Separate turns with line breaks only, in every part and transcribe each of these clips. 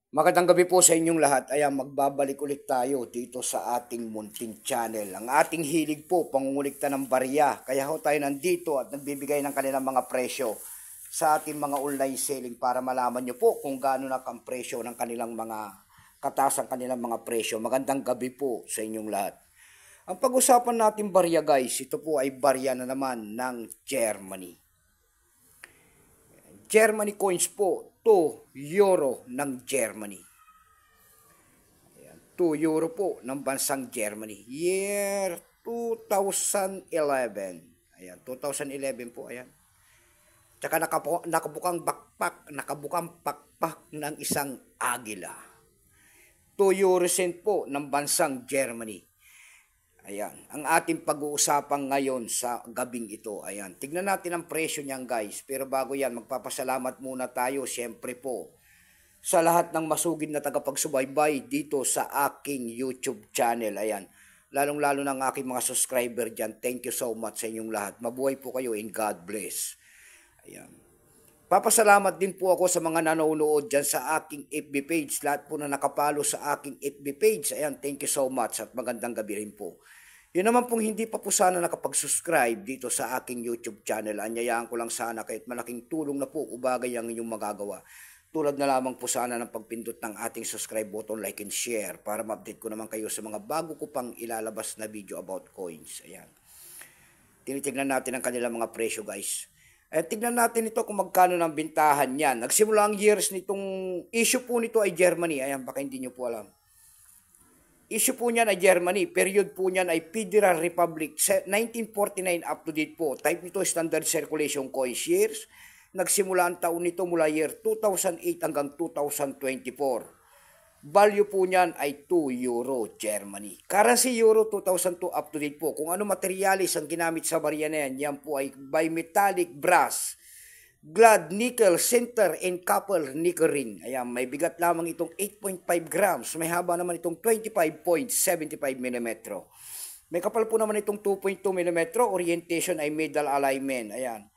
Magandang gabi po sa inyong lahat. Ayan, magbabalik ulit tayo dito sa ating munting channel. Ang ating hilig po, pangungulikta ng barya. Kaya ho tayo nandito at nagbibigay ng kanilang mga presyo sa ating mga online selling para malaman nyo po kung gaano na ang presyo ng kanilang mga kataas ang kanilang mga presyo. Magandang gabi po sa inyong lahat. Ang pag-usapan natin barya guys, ito po ay barya na naman ng Germany. Germany coins po, 2 euro ng Germany. Ayan, 2 euro po ng bansang Germany. Year 2011. Ayan, 2011 po, ayan. Tsaka nakabukang pakpak ng isang agila. 2 euro cent po ng bansang Germany. Ayan, ang ating pag-uusapan ngayon sa gabing ito. Ayan, tignan natin ang presyo niyan guys. Pero bago yan, magpapasalamat muna tayo siyempre po sa lahat ng masugid na tagapagsubaybay dito sa aking YouTube channel. Ayan, lalong-lalo ng aking mga subscriber dyan. Thank you so much sa inyong lahat. Mabuhay po kayo and God bless. Ayan. Papasalamat din po ako sa mga nanonood dyan sa aking FB page. Lahat po na nakapalo sa aking FB page. Ayan, thank you so much at magandang gabi rin po. Yun naman pong hindi pa po sana nakapag-subscribe dito sa aking YouTube channel. Anyayaan ko lang sana kahit malaking tulong na po ubagay ang inyong magagawa. Tulad na lamang po sana ng pagpindot ng ating subscribe button, like and share para ma-update ko naman kayo sa mga bago ko pang ilalabas na video about coins. Ayan. Tinitignan natin ang kanilang mga presyo guys. Tignan natin ito kung magkano ng bintahan yan. Nagsimula ang years nitong issue po nito ay Germany. Ayan, baka hindi nyo po alam. Issue po niyan ay Germany. Period po niyan ay Federal Republic. 1949 up to date po. Type nito standard circulation coins years. Nagsimula ang taon nito mula year 2008 hanggang 2024. Value po niyan ay 2 euro Germany. Currency euro 2002 up to date po. Kung ano materialis ang ginamit sa barya na yan, yan po ay bimetallic brass, glad, nickel, center, and copper nickel ring. Ayan, may bigat lamang itong 8.5 grams. May haba naman itong 25.75 mm. May kapal po naman itong 2.2 mm. Orientation ay middle alignment. Ayan.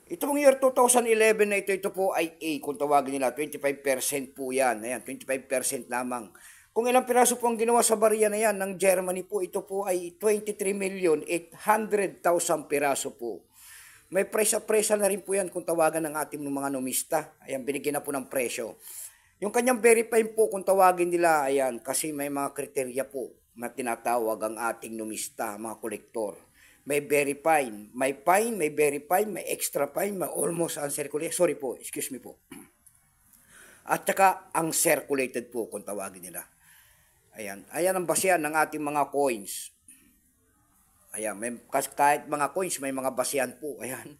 Ito pong year 2011 na ito po ay A. Kung tawagin nila, 25% po yan. Ayan, 25% lamang. Kung ilang piraso po ang ginawa sa barya na yan ng Germany po, ito po ay 23,800,000 piraso po. May presa-presa na rin po yan kung tawagan ng ating mga numista. Ayan, binigyan na po ng presyo. Yung kanyang verify po kung tawagin nila, ayan, kasi may mga kriteria po na tinatawag ang ating numista, mga kolektor. May very fine, may fine, may very fine, may extra fine, may almost uncirculated. Sorry po, excuse me po. At saka ang circulated po kung tawagin nila. Ayan, ayan ang basehan ng ating mga coins. Ayan, may, kahit mga coins, may mga basehan po. Ayan.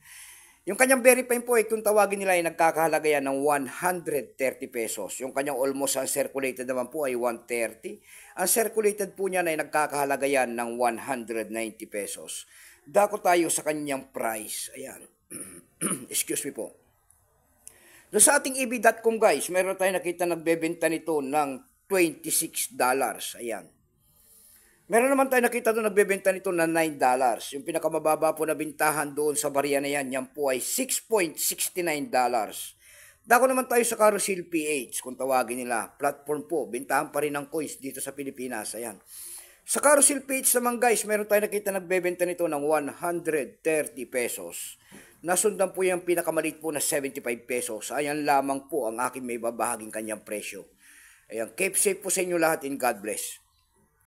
Yung kanyang very fine po, kung tawagin nila ay nagkakahalaga yan ng 130 pesos. Yung kanyang almost uncirculated naman po ay 130. Ang circulated po niya ay nagkakahalaga yan ng 190 pesos. Dako tayo sa kanyang price. Ayan. Excuse me po. Doon sa ating EB.com guys, meron tayo nakita nagbebenta nito ng $26. Ayan. Meron naman tayo nakita doon nagbebenta nito na $9. Yung pinakamababa po na bintahan doon sa barya na yan, yan po ay $6.69. Dako naman tayo sa Carousel PH, kung tawagin nila. Platform po, bintahan pa rin ng coins dito sa Pilipinas. Ayan. Sa Carousel PH naman guys, meron tayo nakita nagbebenta nito ng 130 pesos. Nasundan po yung pinakamalit po na 75 pesos. Ayan lamang po ang aking may babahaging kanyang presyo. Ayan, keep safe po sa inyo lahat and God bless.